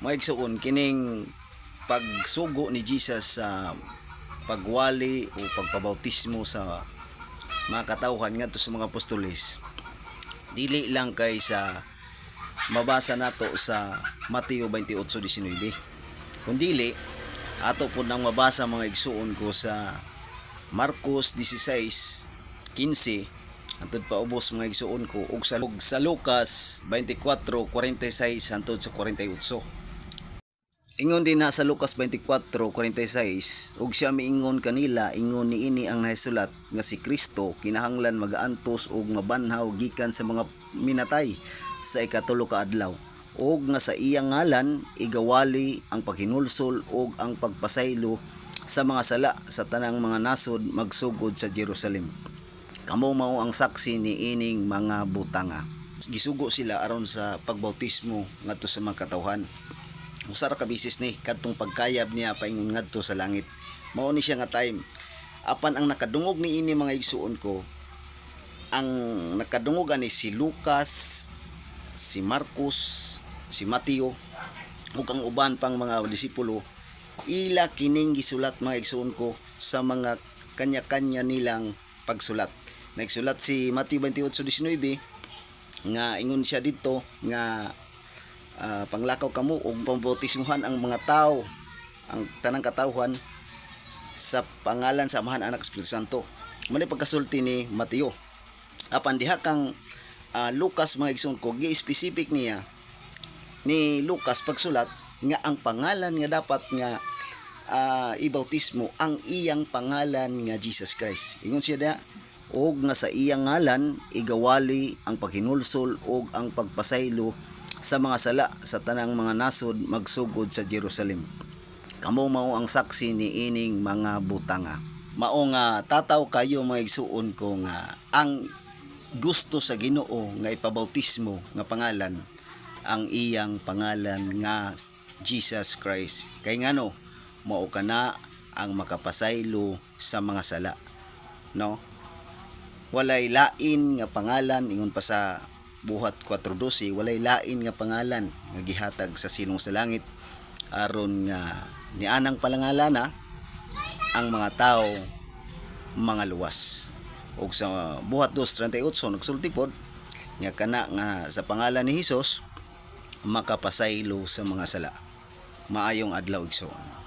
Mga igsoon, kining pagsugo ni Jesus sa pagwali o pagpabautismo sa mga katawhan ngadto sa mga apostoles, dili lang kay sa mabasa nato sa Mateo 28:19, kundili ato po nang mabasa mga igsoon ko sa Marcos 16:15 hangtod pa ubos mga igsoon ko, ug sa Lucas 24:46 hangtod sa 48. Ingon din na sa Lucas 24:46, ug siya miingon kanila, ingon niini ang nahisulat nga si Kristo kinahanglan magaantos ug mabanhaw gikan sa mga minatay sa ikatulo ka adlaw, ug nga sa iyang ngalan igawali ang paghinulsol ug ang pagpasaylo sa mga sala sa tanang mga nasod magsugod sa Jerusalem. Kamo mao ang saksi ni ining mga butanga. Gisugo sila aron sa pagbautismo ngadto sa mga katawhan. Usara ka bisis ni kadtong pagkayab niya paingon ngadto sa langit. Mao ni siya nga time. Apan ang nakadungog ni ini mga igsuon ko, ang nakadungog ani si Lucas, si Marcos, si Mateo ug ang uban pang mga disipulo, ila kining gisulat mga igsuon ko sa mga kanya-kanya nilang pagsulat. Nagsulat si Mateo 28:19 nga ingon siya dito nga panglakaw kamo ug pambautismuhan ang mga tao, ang tanang katawhan sa pangalan sa Amahan, Anak, Espiritu Santo. Mali pagkasulti ni Mateo. Apan diha kang Lucas mga igsoon ko, gi-specific niya ni Lucas pagsulat nga ang pangalan nga dapat nga ibautismo ang iyang pangalan nga Jesus Christ. Ingon siya da, og nga sa iyang ngalan igawali ang paghinulsol ug ang pagpasaylo sa mga sala sa tanang mga nasod magsugod sa Jerusalem. Kamo mao ang saksi ni ining mga butanga. Mao nga tataw kayo mga igsuon ko nga ang gusto sa Ginoo nga ipabautismo nga pangalan ang iyang pangalan nga Jesus Christ. Kay ngano mao kana ang makapasaylo sa mga sala. No? Walay lain nga pangalan, ingon pa sa Buhat 4:12, walay lain nga pangalan nga gihatag sa sinong sa langit aron nga nianang palangalana ang mga tao mga luwas. Ug sa Buhat 2:38 nagsulti pod nga kana nga sa pangalan ni Hesus makapasaylo sa mga sala. Maayong adlaw igsoon.